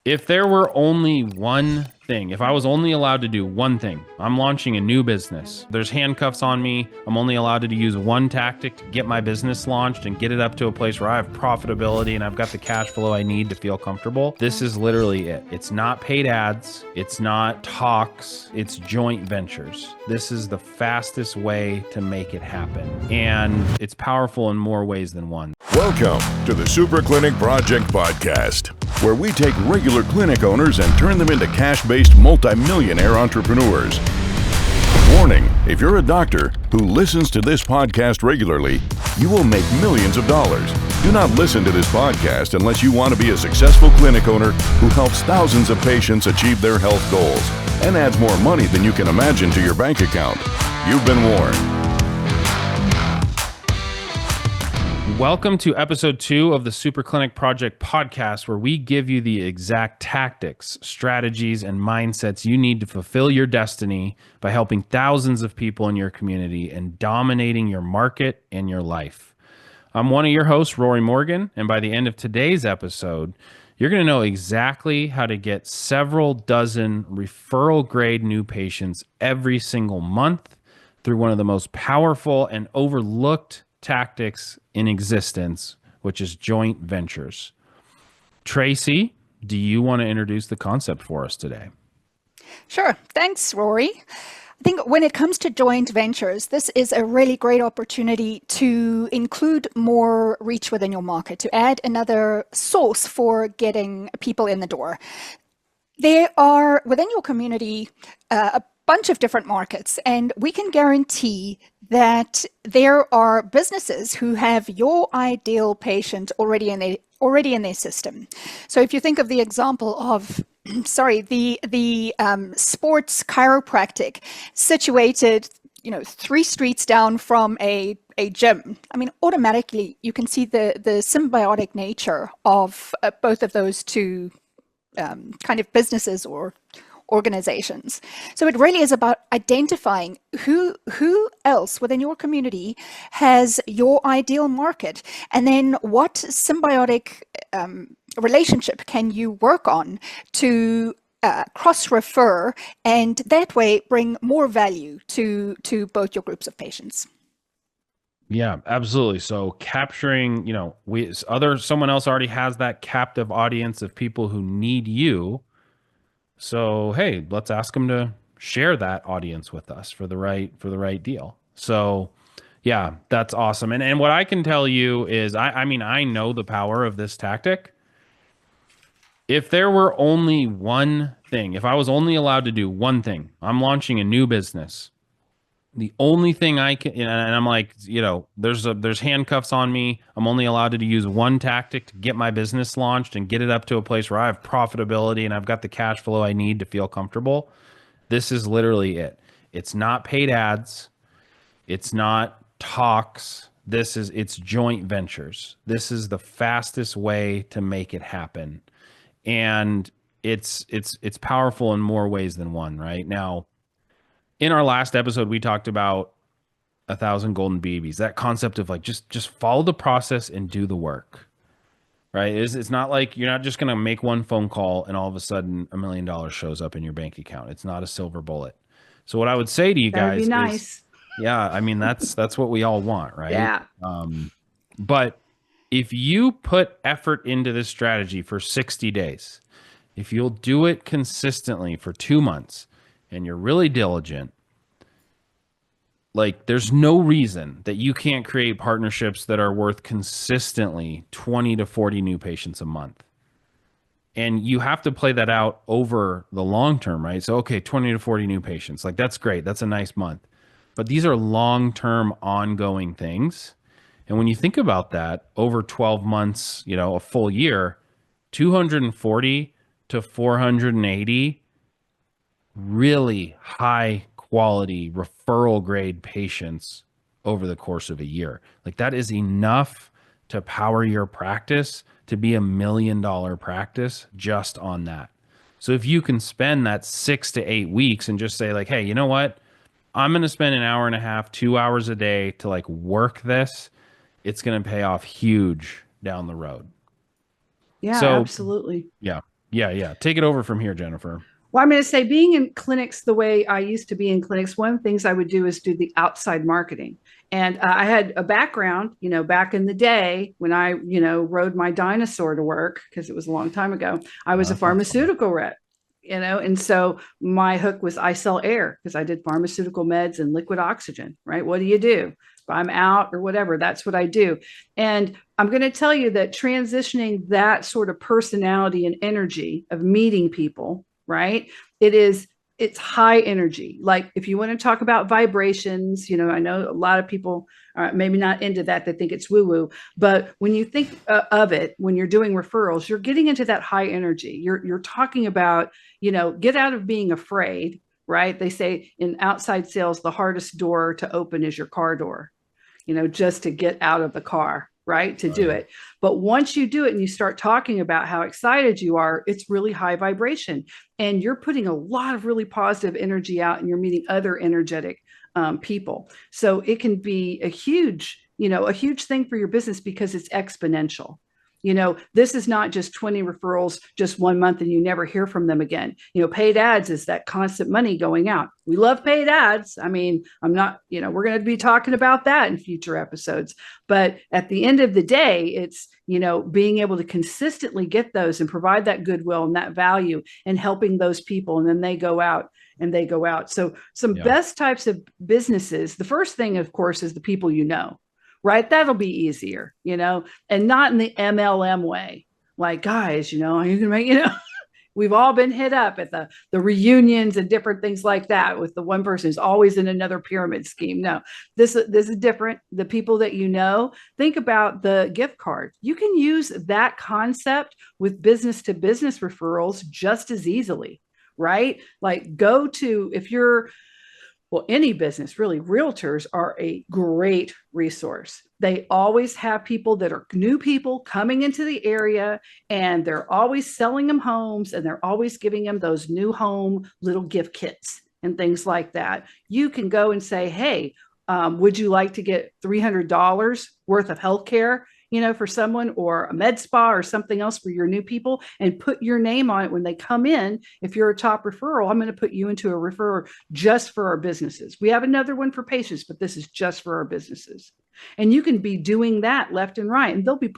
If there were only one thing, if I was only allowed to do one thing, I'm launching a new business. There's handcuffs on me. I'm only allowed to use one tactic to get my business launched and get it up to a place where I have profitability and I've got the cash flow I need to feel comfortable. This is literally it. It's not paid ads. It's not talks. It's joint ventures. This is the fastest way to make it happen. And it's powerful in more ways than one. Welcome to the Super Clinic Project Podcast, where we take regular clinic owners and turn them into cash-based multimillionaire entrepreneurs. Warning, if you're a doctor who listens to this podcast regularly, you will make millions of dollars. Do not listen to this podcast unless you want to be a successful clinic owner who helps thousands of patients achieve their health goals and adds more money than you can imagine to your bank account. You've been warned. Welcome to episode 2 of the Super Clinic Project podcast, where we give you the exact tactics, strategies, and mindsets you need to fulfill your destiny by helping thousands of people in your community and dominating your market and your life. I'm one of your hosts, Rory Morgan, and by the end of today's episode, you're going to know exactly how to get several dozen referral-grade new patients every single month through one of the most powerful and overlooked tactics in existence, which is joint ventures. Tracey, do you want to introduce the concept for us today? Sure. Thanks, Rory. I think when it comes to joint ventures, this is a really great opportunity to include more reach within your market, to add another source for getting people in the door. There are within your community a bunch of different markets, and we can guarantee that there are businesses who have your ideal patient already in their system. So if you think of the example of the sports chiropractic situated 3 streets down from a gym, I mean, automatically you can see the symbiotic nature of both of those two kind of businesses or organizations. So it really is about identifying who else within your community has your ideal market, and then what symbiotic relationship can you work on to cross-refer, and that way bring more value to both your groups of patients. Yeah, absolutely. So capturing, someone else already has that captive audience of people who need you. So, hey, let's ask them to share that audience with us for the right deal. So, yeah, that's awesome. And what I can tell you is, I know the power of this tactic. If there were only one thing, if I was only allowed to do one thing, I'm launching a new business. The only thing I can, and I'm like, there's handcuffs on me. I'm only allowed to use one tactic to get my business launched and get it up to a place where I have profitability and I've got the cash flow I need to feel comfortable. This is literally it. It's not paid ads. It's not talks. It's joint ventures. This is the fastest way to make it happen. And it's powerful in more ways than one, right? Now, in our last episode, we talked about 1,000 golden BBs. That concept of like just follow the process and do the work, right? It's not like you're not just going to make one phone call and all of a sudden $1 million shows up in your bank account. It's not a silver bullet. So what I would say to you That'd guys be nice. is, yeah, I mean that's what we all want, right? Yeah. But if you put effort into this strategy for 60 days, if you'll do it consistently for 2 months, and you're really diligent, like there's no reason that you can't create partnerships that are worth consistently 20 to 40 new patients a month. And you have to play that out over the long term, right? So, okay, 20 to 40 new patients, like that's great. That's a nice month. But these are long-term ongoing things. And when you think about that over 12 months, a full year, 240 to 480 really high quality referral grade patients over the course of a year. Like that is enough to power your practice to be $1 million practice just on that. So if you can spend that 6 to 8 weeks and just say like, hey, you know what? I'm going to spend an hour and a half, 2 hours a day to like work this. It's going to pay off huge down the road. Yeah, So, absolutely. yeah. Yeah. Take it over from here, Jennifer. Well, I'm going to say being in clinics the way I used to be in clinics, one of the things I would do is do the outside marketing. And I had a background, back in the day when I, rode my dinosaur to work, because it was a long time ago. I was a pharmaceutical rep, and so my hook was I sell air because I did pharmaceutical meds and liquid oxygen, right? What do you do? If I'm out or whatever, that's what I do. And I'm going to tell you that transitioning that sort of personality and energy of meeting people, right? It's high energy. Like if you want to talk about vibrations, I know a lot of people are maybe not into that. They think it's woo woo, but when you think of it, when you're doing referrals, you're getting into that high energy. You're talking about, get out of being afraid, right? They say in outside sales, the hardest door to open is your car door, just to get out of the car, right? To do it. But once you do it and you start talking about how excited you are, it's really high vibration. And you're putting a lot of really positive energy out and you're meeting other energetic people. So it can be a huge thing for your business because it's exponential. This is not just 20 referrals just 1 month and you never hear from them again. Paid ads is that constant money going out. We love paid ads. I mean, I'm not, we're going to be talking about that in future episodes. But at the end of the day, it's, being able to consistently get those and provide that goodwill and that value and helping those people. And then they go out. So some best types of businesses, the first thing, of course, is the people right? That'll be easier, and not in the MLM way. Like, guys, are you gonna make, we've all been hit up at the reunions and different things like that with the one person who's always in another pyramid scheme. No, this is different. The people that think about the gift card. You can use that concept with business to business referrals just as easily, right? Like any business, really, realtors are a great resource. They always have people that are new people coming into the area, and they're always selling them homes, and they're always giving them those new home little gift kits and things like that. You can go and say, hey, would you like to get $300 worth of healthcare, for someone, or a med spa or something else for your new people, and put your name on it when they come in. If you're a top referral, I'm going to put you into a referral just for our businesses. We have another one for patients, but this is just for our businesses. And you can be doing that left and right. And they'll be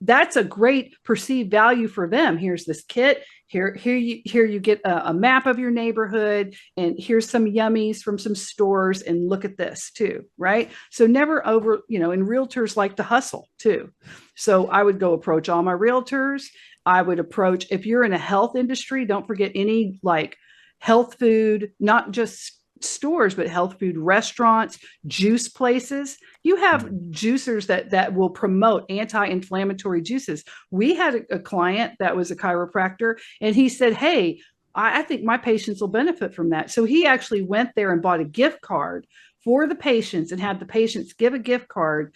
that's a great perceived value for them. Here's this kit. Here you get a map of your neighborhood, and here's some yummies from some stores, and look at this too, right? So never over, and realtors like to hustle too. So I would go approach all my realtors. I would approach, if you're in a health industry, don't forget any like health food, not just stores, but health food restaurants, juice places. You have juicers that will promote anti-inflammatory juices. We had a client that was a chiropractor, and he said, hey, I think my patients will benefit from that. So he actually went there and bought a gift card for the patients and had the patients give a gift card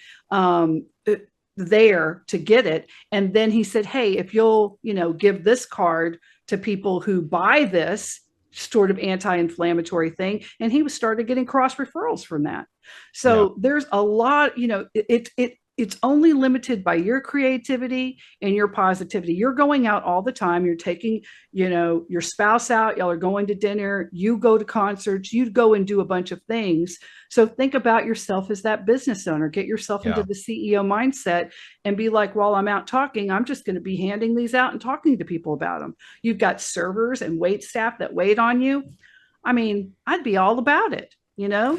there to get it. And then he said, hey, if you'll, give this card to people who buy this sort of anti-inflammatory thing, and he started getting cross referrals from that. So there's a lot, it's only limited by your creativity and your positivity. You're going out all the time. You're taking, your spouse out. Y'all are going to dinner. You go to concerts. You go and do a bunch of things. So think about yourself as that business owner. Get yourself into the CEO mindset and be like, while I'm out talking, I'm just going to be handing these out and talking to people about them. You've got servers and wait staff that wait on you. I mean, I'd be all about it, Yep.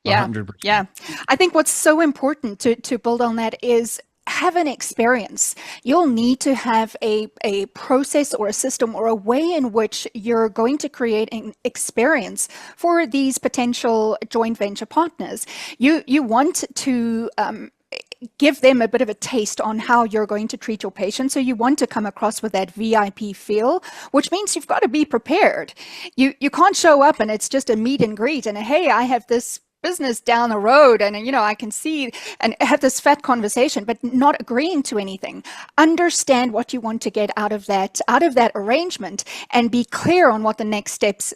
Yeah. 100%. Yeah. I think what's so important to build on that is have an experience. You'll need to have a process or a system or a way in which you're going to create an experience for these potential joint venture partners. You want to give them a bit of a taste on how you're going to treat your patients. So you want to come across with that VIP feel, which means you've got to be prepared. You can't show up and it's just a meet and greet and hey, I have this business down the road and I can see and have this fat conversation, but not agreeing to anything. Understand what you want to get out of that arrangement, and be clear on what the next steps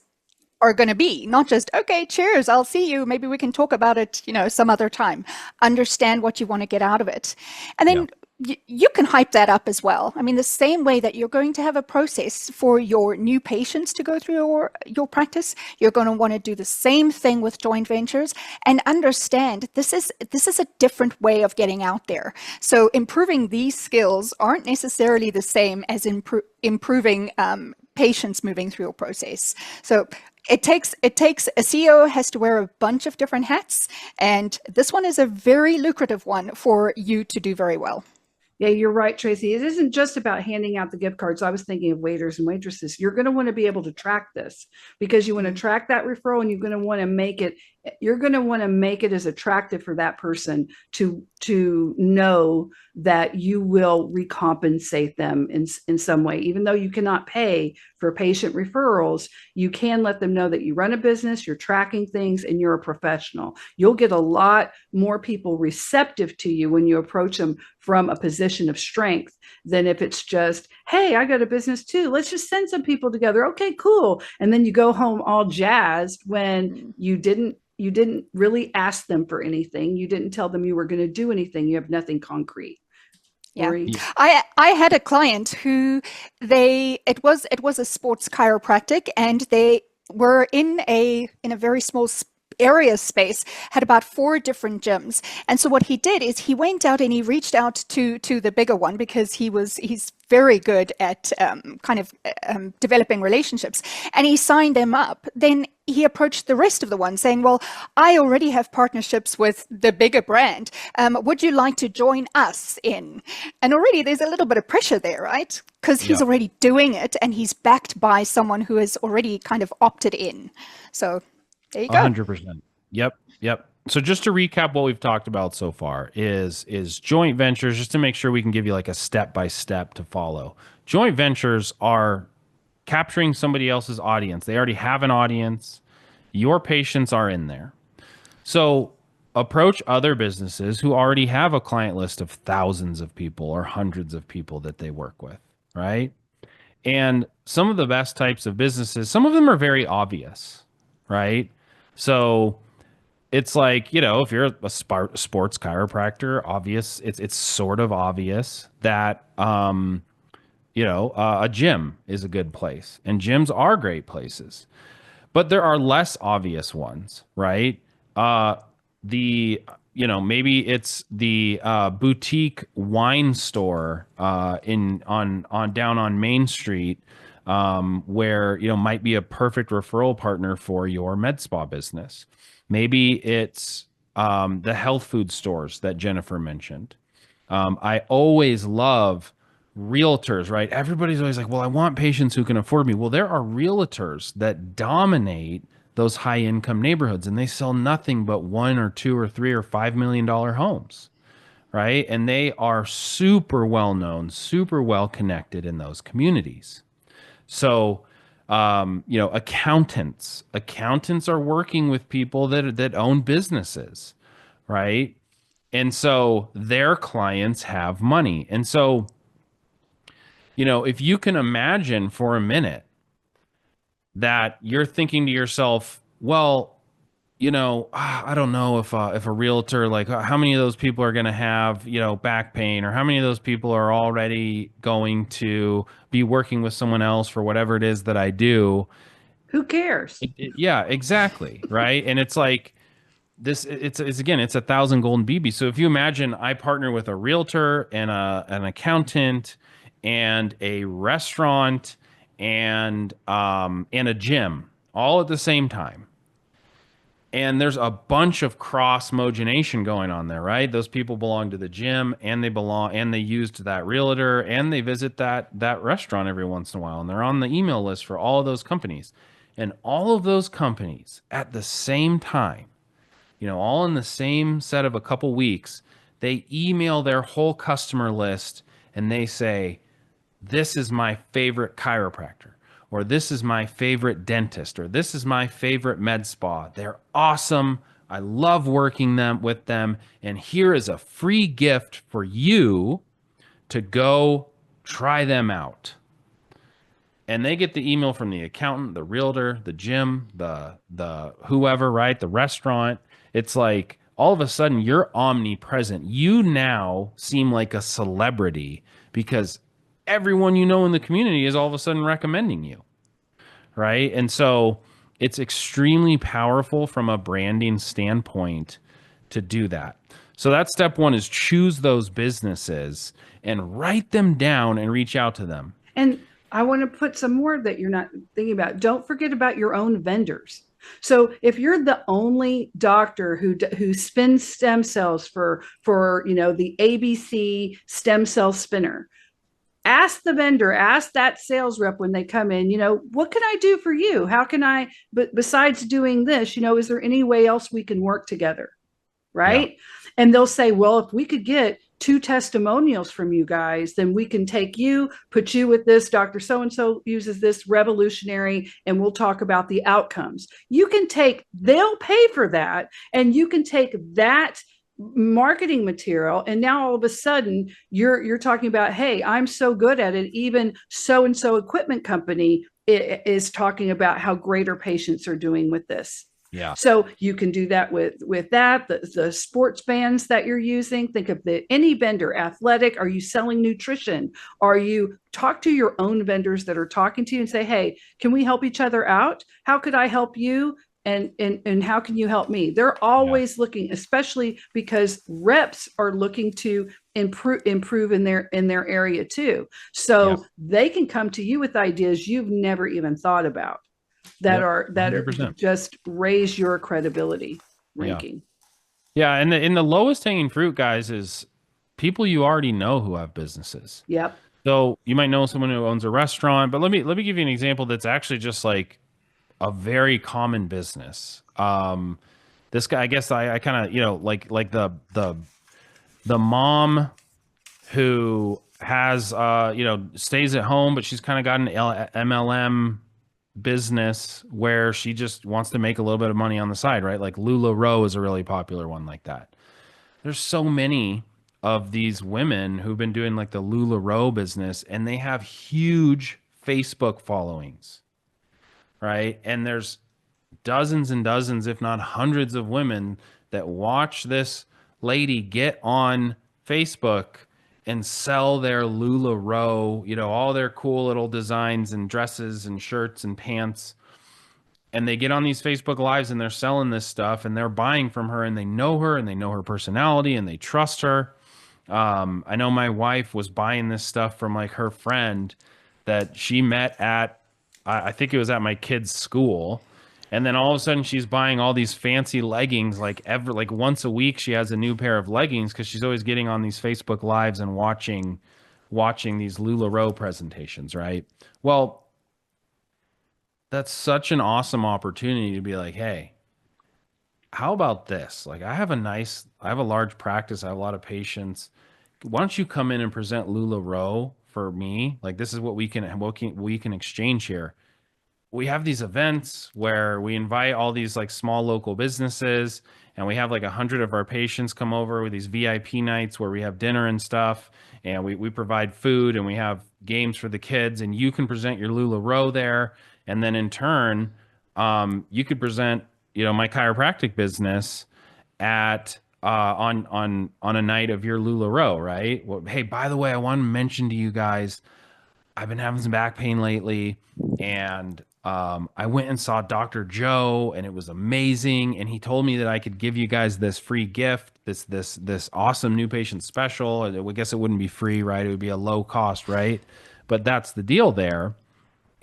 are going to be. Not just, okay, cheers, I'll see you, maybe we can talk about it some other time. Understand what you want to get out of it, and then you can hype that up as well. I mean, the same way that you're going to have a process for your new patients to go through your practice, you're going to want to do the same thing with joint ventures and understand this is a different way of getting out there. So improving these skills aren't necessarily the same as improving patients moving through a process. So it takes a CEO has to wear a bunch of different hats, and this one is a very lucrative one for you to do very well. Yeah, you're right, Tracy. It isn't just about handing out the gift cards. I was thinking of waiters and waitresses. You're going to want to be able to track this because you want to track that referral, and you're going to want to make it, you're going to want to make it as attractive for that person to know that you will recompensate them in some way. Even though you cannot pay for patient referrals, you can let them know that you run a business, you're tracking things, and you're a professional. You'll get a lot more people receptive to you when you approach them from a position of strength than if it's just, hey, I got a business too. Let's just send some people together. Okay, cool. And then you go home all jazzed when you didn't really ask them for anything. You didn't tell them you were going to do anything. You have nothing concrete. Yeah. Rory? I had a client who it was a sports chiropractic, and they were in a very small area space, had about 4 different gyms. And so what he did is he went out and he reached out to the bigger one because he's very good at developing relationships, and he signed them up. Then he approached the rest of the ones saying, well, I already have partnerships with the bigger brand. Would you like to join us in? And already there's a little bit of pressure there, right? Because he's Yeah. already doing it and he's backed by someone who has already kind of opted in. So there you go. 100%. Yep. Yep. So just to recap what we've talked about so far is joint ventures, just to make sure we can give you like a step by step to follow. Joint ventures are capturing somebody else's audience. They already have an audience. Your patients are in there. So approach other businesses who already have a client list of thousands of people or hundreds of people that they work with, right? And some of the best types of businesses, some of them are very obvious, right? So it's like, if you're a sports chiropractor, obvious, it's sort of obvious that a gym is a good place, and gyms are great places. But there are less obvious ones, right? Maybe it's the boutique wine store on down on Main Street, where might be a perfect referral partner for your med spa business. Maybe it's the health food stores that Jennifer mentioned. I always love realtors, right? Everybody's always like, well, I want patients who can afford me. Well, there are realtors that dominate those high income neighborhoods, and they sell nothing but 1 or 2 or 3 or $5 million homes, right? And they are super well known, super well connected in those communities. So, accountants are working with people that own businesses, right? And so their clients have money. And so, if you can imagine for a minute that you're thinking to yourself, well, I don't know if a realtor, like how many of those people are going to have, back pain, or how many of those people are already going to be working with someone else for whatever it is that I do. Who cares? Yeah, exactly. Right. And it's like this, it's again, it's 1,000 golden BB. So if you imagine I partner with a realtor and an accountant and a restaurant and a gym all at the same time, and there's a bunch of cross mogenation going on there, right? Those people belong to the gym, and they used that realtor, and they visit that restaurant every once in a while, and they're on the email list for all of those companies. And all of those companies at the same time, all in the same set of a couple weeks, they email their whole customer list and they say, this is my favorite chiropractor, or this is my favorite dentist, or this is my favorite med spa. They're awesome. I love working with them. And here is a free gift for you to go try them out. And they get the email from the accountant, the realtor, the gym, the whoever, right? The restaurant. It's like all of a sudden you're omnipresent. You now seem like a celebrity because everyone you know in the community is all of a sudden recommending you, right? And so it's extremely powerful from a branding standpoint to do that. So that's step one, is choose those businesses and write them down and reach out to them. And I want to put some more that you're not thinking about. Don't forget about your own vendors. So if you're the only doctor who spins stem cells for the ABC stem cell spinner, ask the vendor, ask that sales rep when they come in, what can I do for you? How can I, but besides doing this, is there any way else we can work together? Right. Yeah. And they'll say, well, if we could get 2 testimonials from you guys, then we can take you, put you with this, Dr. So-and-so uses this revolutionary, and we'll talk about the outcomes. They'll pay for that. And you can take that marketing material, and now all of a sudden you're talking about, hey, I'm so good at it. Even so-and-so equipment company is talking about how great our patients are doing with this. Yeah. So you can do that with that, the sports bands that you're using. Think of any vendor, athletic. Are you selling nutrition? Talk to your own vendors that are talking to you and say, hey, can we help each other out? How could I help you? And how can you help me? They're always looking, especially because reps are looking to improve in their area too. So they can come to you with ideas you've never even thought about that are just raise your credibility ranking. Yeah. And the lowest hanging fruit, guys, is people you already know who have businesses. Yep. So you might know someone who owns a restaurant, but let me give you an example that's actually just like a very common business. This guy, I guess I kind of, like the mom who has, stays at home, but she's kind of got an MLM business where she just wants to make a little bit of money on the side, right? Like LuLaRoe is a really popular one like that. There's so many of these women who've been doing like the LuLaRoe business, and they have huge Facebook followings, right? And there's dozens and dozens, if not hundreds of women that watch this lady get on Facebook and sell their LuLaRoe, all their cool little designs and dresses and shirts and pants. And they get on these Facebook Lives and they're selling this stuff and they're buying from her, and they know her and they know her personality and they trust her. I know my wife was buying this stuff from like her friend that she met at, I think it was at my kid's school. And then all of a sudden she's buying all these fancy leggings, like once a week she has a new pair of leggings because she's always getting on these Facebook Lives and watching these LuLaRoe presentations, right? Well, that's such an awesome opportunity to be like, hey, how about this? Like I have a large practice. I have a lot of patients. Why don't you come in and present LuLaRoe for me? Like this is what we can exchange here. We have these events where we invite all these like small local businesses, and we have like 100 of our patients come over with these VIP nights where we have dinner and stuff, and we provide food and we have games for the kids, and you can present your LuLaRoe there. And then in turn, you could present, my chiropractic business at on a night of your LuLaRoe, right? Well, hey, by the way, I want to mention to you guys, I've been having some back pain lately, and I went and saw Dr. Joe, and it was amazing. And he told me that I could give you guys this free gift, this awesome new patient special. I guess it wouldn't be free, right? It would be a low cost, right? But that's the deal. There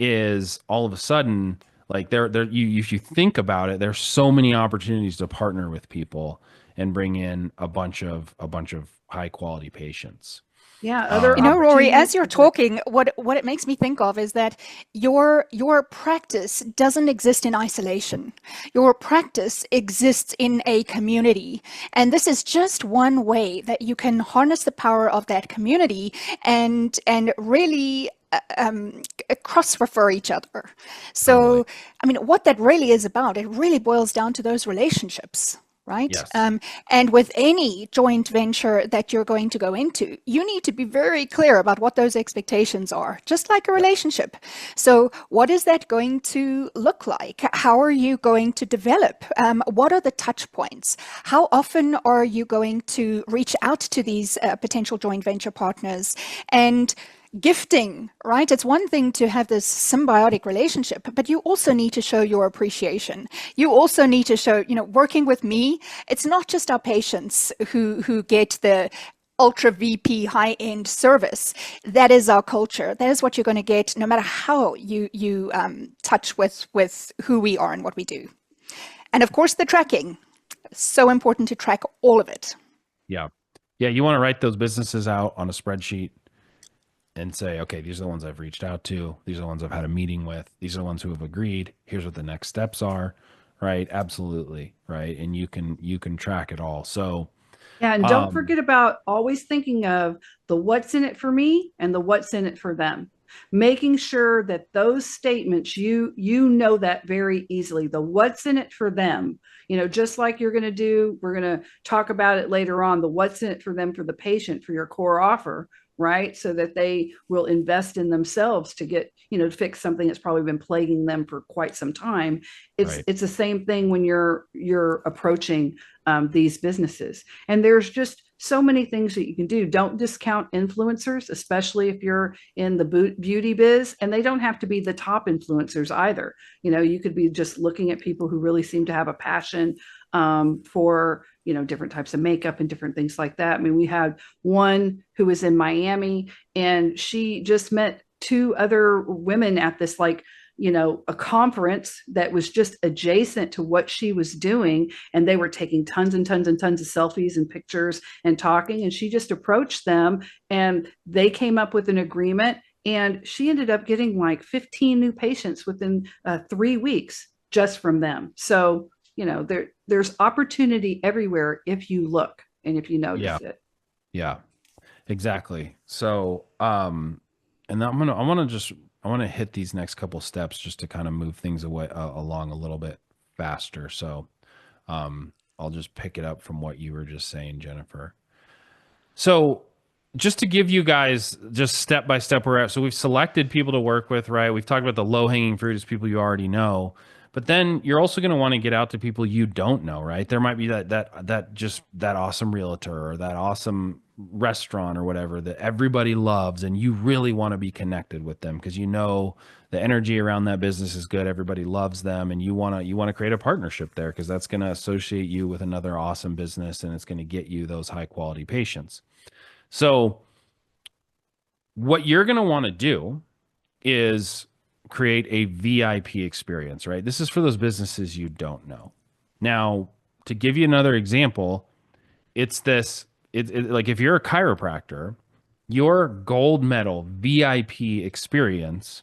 is all of a sudden, like if you think about it, there's so many opportunities to partner with people and bring in a bunch of high quality patients. Yeah. Rory, as you're talking, what it makes me think of is that your practice doesn't exist in isolation. Your practice exists in a community. And this is just one way that you can harness the power of that community and really cross-refer each other. So, I mean, what that really is about, it really boils down to those relationships. right? Yes. And with any joint venture that you're going to go into, you need to be very clear about what those expectations are, just like a Yep. relationship. So, what is that going to look like? How are you going to develop? What are the touch points? How often are you going to reach out to these potential joint venture partners? And gifting, right? It's one thing to have this symbiotic relationship, but you also need to show your appreciation. You also need to show, working with me, it's not just our patients who get the ultra VP high end service. That is our culture. That is what you're going to get no matter how you touch with who we are and what we do. And of course, the tracking. So important to track all of it. Yeah. Yeah. You want to write those businesses out on a spreadsheet and say, okay, these are the ones I've reached out to. These are the ones I've had a meeting with. These are the ones who have agreed. Here's what the next steps are. Right. Absolutely. Right. And you can track it all. So, Yeah, and don't forget about always thinking of the what's in it for me and the what's in it for them. Making sure that those statements, you know that very easily. The what's in it for them, just like you're going to do, we're going to talk about it later on, the what's in it for them for the patient for your core offer, right? So that they will invest in themselves to get, to fix something that's probably been plaguing them for quite some time. It's right. it's the same thing when you're approaching these businesses. And there's just so many things that you can do. Don't discount influencers, especially if you're in the beauty biz. And they don't have to be the top influencers either. You could be just looking at people who really seem to have a passion for different types of makeup and different things like that. I mean, we had one who was in Miami, and she just met two other women at this a conference that was just adjacent to what she was doing. And they were taking tons and tons and tons of selfies and pictures and talking. And she just approached them and they came up with an agreement. And she ended up getting like 15 new patients within 3 weeks just from them. So, there's opportunity everywhere if you look and if you notice it. Yeah, exactly. So, and I want to hit these next couple steps just to kind of move things away along a little bit faster. So, I'll just pick it up from what you were just saying, Jennifer. So, just to give you guys just step by step where we're at. So we've selected people to work with, right? We've talked about the low hanging fruit as people you already know. But then you're also going to want to get out to people you don't know, right? There might be that awesome realtor or that awesome restaurant or whatever that everybody loves, and you really want to be connected with them because the energy around that business is good. Everybody loves them, and you want to create a partnership there because that's going to associate you with another awesome business, and it's going to get you those high quality patients. So what you're going to want to do is create a VIP experience, right? This is for those businesses you don't know. Now, to give you another example, it's this, like if you're a chiropractor, your gold medal VIP experience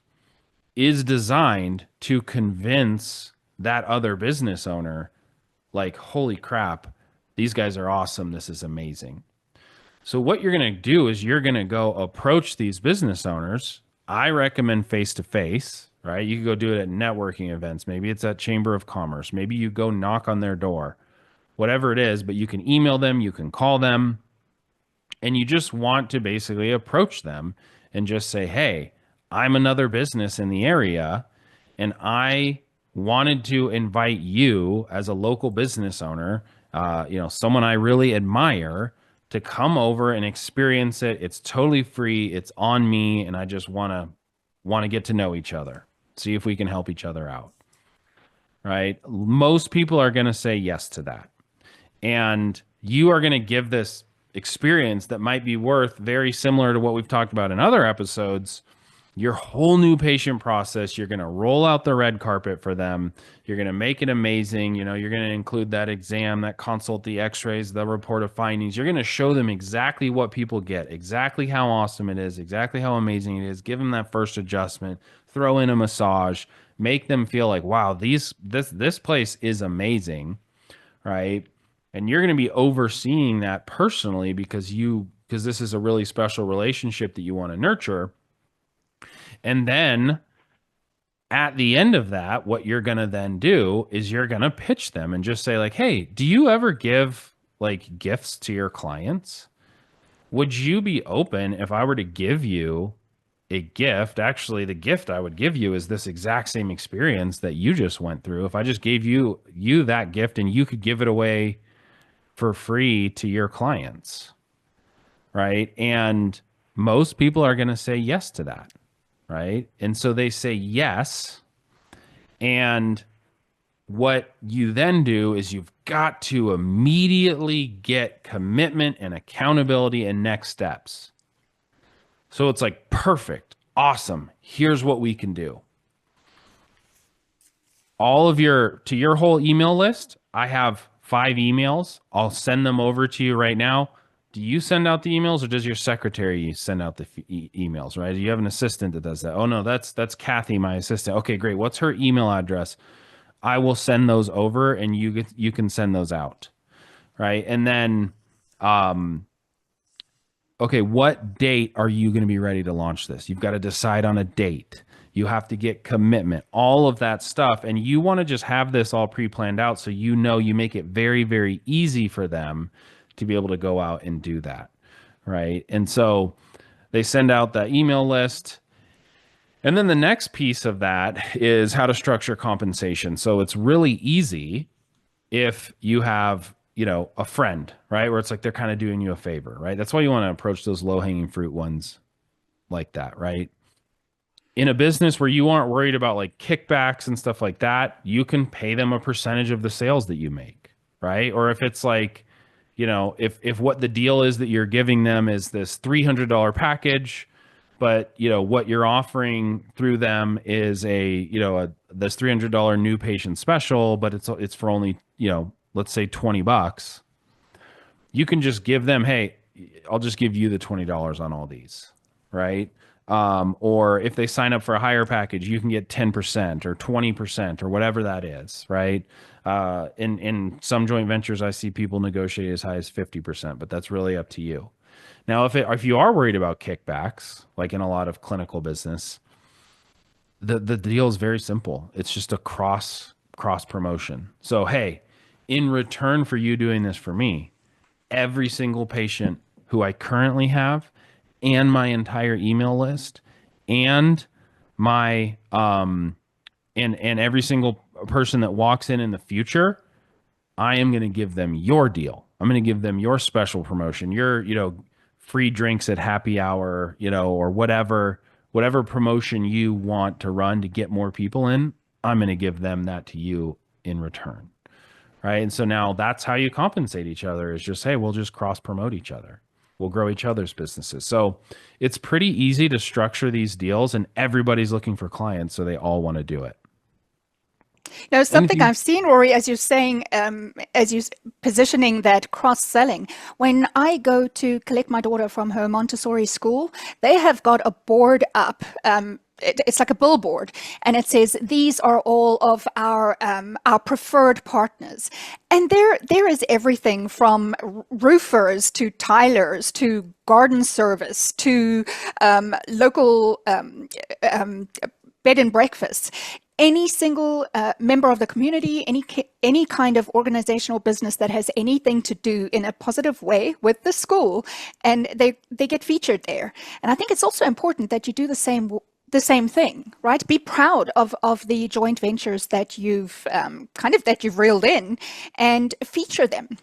is designed to convince that other business owner, like, holy crap, these guys are awesome. This is amazing. So what you're going to do is you're going to go approach these business owners. I recommend face to face, right? You can go do it at networking events. Maybe it's at Chamber of Commerce. Maybe you go knock on their door, whatever it is, but you can email them, you can call them, and you just want to basically approach them and just say, hey, I'm another business in the area, and I wanted to invite you as a local business owner, someone I really admire, to come over and experience it. It's totally free. It's on me, and I just want to get to know each other, see if we can help each other out. Right? Most people are going to say yes to that. And you are going to give this experience that might be worth, very similar to what we've talked about in other episodes, your whole new patient process. You're going to roll out the red carpet for them. You're going to make it amazing. You're going to include that exam, that consult, the x-rays, the report of findings. You're going to show them exactly what people get, exactly how awesome it is, exactly how amazing it is. Give them that first adjustment, throw in a massage, make them feel like, wow, this place is amazing, right? And you're going to be overseeing that personally because this is a really special relationship that you want to nurture. And then At the end of that, what you're going to then do is you're going to pitch them and just say like, "Hey, do you ever give like gifts to your clients? Would you be open if I were to give you a gift? Actually, the gift I would give you is this exact same experience that you just went through. If I just gave you that gift and you could give it away for free to your clients, right?" And most people are going to say yes to that, right? And so they say yes. And what you then do is you've got to immediately get commitment and accountability and next steps. So it's like, perfect, awesome. Here's what we can do. To your whole email list, I have 5 emails. I'll send them over to you right now. Do you send out the emails or does your secretary send out the emails, right? Do you have an assistant that does that? Oh no, that's Kathy, my assistant. Okay, great. What's her email address? I will send those over and you can send those out, right? And then okay, what date are you going to be ready to launch this? You've got to decide on a date. You have to get commitment, all of that stuff. And you want to just have this all pre-planned out so you know you make it very, very easy for them to be able to go out and do that, right? And so they send out that email list. And then the next piece of that is how to structure compensation. So it's really easy if you have, a friend, right? Where it's like they're kind of doing you a favor, right? That's why you want to approach those low-hanging fruit ones like that, right? In a business where you aren't worried about like kickbacks and stuff like that, you can pay them a percentage of the sales that you make, right? Or if it's like, if what the deal is that you're giving them is this $300 package, but what you're offering through them is this $300 new patient special, but it's for only, let's say $20. You can just give them, hey, I'll just give you the $20 on all these, right? Or if they sign up for a higher package, you can get 10% or 20% or whatever that is, right? In some joint ventures, I see people negotiate as high as 50%, but that's really up to you. Now, if you are worried about kickbacks, like in a lot of clinical business, the deal is very simple. It's just a cross promotion. So, hey, in return for you doing this for me, every single patient who I currently have and my entire email list and my and every single person that walks in the future, I am going to give them your deal. I'm going to give them your special promotion, your, free drinks at happy hour, or whatever promotion you want to run to get more people in. I'm going to give them that to you in return. Right. And so now that's how you compensate each other, is just, hey, we'll just cross promote each other. We'll grow each other's businesses. So it's pretty easy to structure these deals, and everybody's looking for clients. So they all want to do it. Something I've seen, Rory, as you're saying, as you're positioning that cross-selling, when I go to collect my daughter from her Montessori school, they have got a board up. It's like a billboard, and it says, these are all of our preferred partners. And there is everything from roofers to tilers to garden service to local bed and breakfast. Any single member of the community, any kind of organizational business that has anything to do in a positive way with the school, and they get featured there. And I think it's also important that you do the same thing, right? Be proud of the joint ventures that you've you've reeled in, and feature them.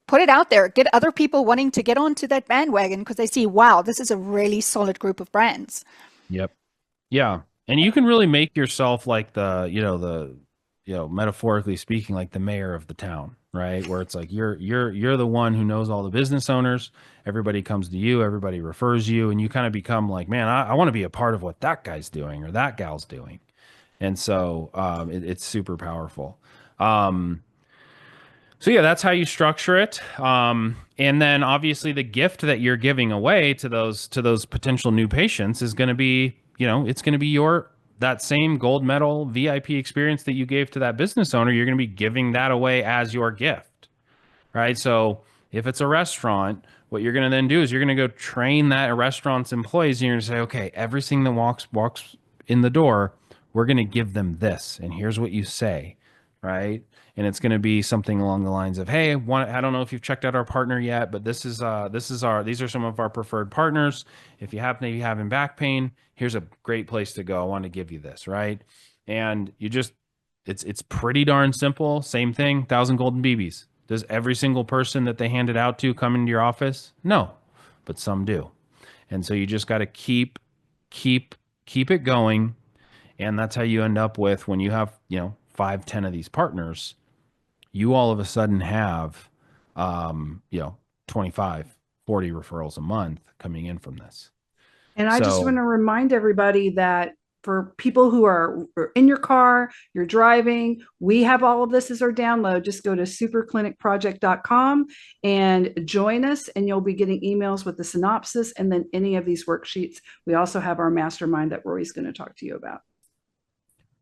Put it out there. Get other people wanting to get onto that bandwagon because they see, wow, this is a really solid group of brands. Yep. Yeah. And you can really make yourself like metaphorically speaking, like the mayor of the town, right? Where it's like you're the one who knows all the business owners. Everybody comes to you, everybody refers you, and you kind of become like, man, I want to be a part of what that guy's doing or that gal's doing. And so it's super powerful. So yeah, that's how you structure it. And then obviously the gift that you're giving away to those potential new patients is going to be, it's going to be that same gold medal VIP experience that you gave to that business owner. You're going to be giving that away as your gift, right? So if it's a restaurant, what you're going to then do is you're going to go train that restaurant's employees, and you're going to say, okay, everything that walks in the door, we're going to give them this, and here's what you say, right? And it's going to be something along the lines of, hey, I don't know if you've checked out our partner yet, but these are some of our preferred partners. If you happen to be having back pain, here's a great place to go. I want to give you this, right? And it's pretty darn simple. Same thing, 1,000 golden BBs. Does every single person that they hand it out to come into your office? No, but some do. And so you just got to keep it going. And that's how you end up with, when you have, 5, 10 of these partners, you all of a sudden have, 25, 40 referrals a month coming in from this. And I just want to remind everybody that for people who are in your car, you're driving, we have all of this as our download. Just go to superclinicproject.com and join us, and you'll be getting emails with the synopsis and then any of these worksheets. We also have our mastermind that Rory's going to talk to you about.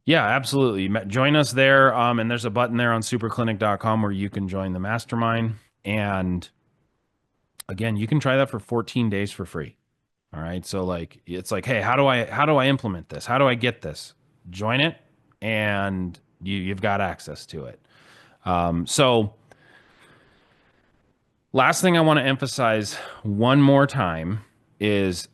Yeah, absolutely. Join us there. And there's a button there on superclinic.com where you can join the mastermind. And again, you can try that for 14 days for free. All right. So it's like, hey, how do I implement this? How do I get this? Join it, and you've got access to it. So last thing I want to emphasize one more time is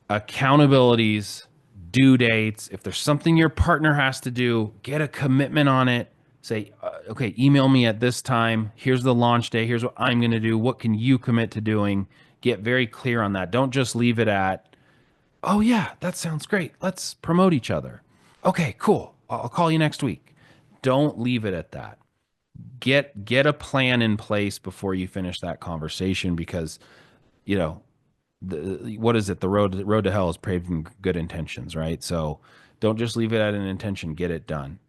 accountabilities, due dates. If there's something your partner has to do, get a commitment on it. Say, okay, email me at this time. Here's the launch day. Here's what I'm going to do. What can you commit to doing? Get very clear on that. Don't just leave it at, oh yeah, that sounds great. Let's promote each other. Okay, cool. I'll call you next week. Don't leave it at that. Get a plan in place before you finish that conversation, because, what is it? The road to hell is paved in good intentions, right? So don't just leave it at an intention. Get it done.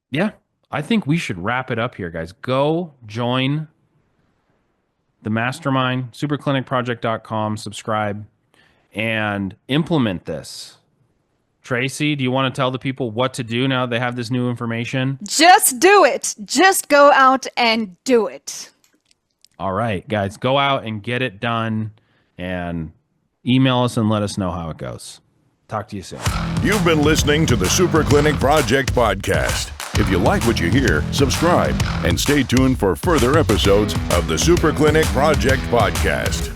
Yeah, I think we should wrap it up here, guys. Go join the mastermind, superclinicproject.com, subscribe, and implement this. Tracey, do you want to tell the people what to do now they have this new information? Just do it. Just go out and do it. All right, guys, go out and get it done, and email us and let us know how it goes. Talk to you soon. You've been listening to the Super Clinic Project podcast. If you like what you hear, subscribe and stay tuned for further episodes of the Super Clinic Project podcast.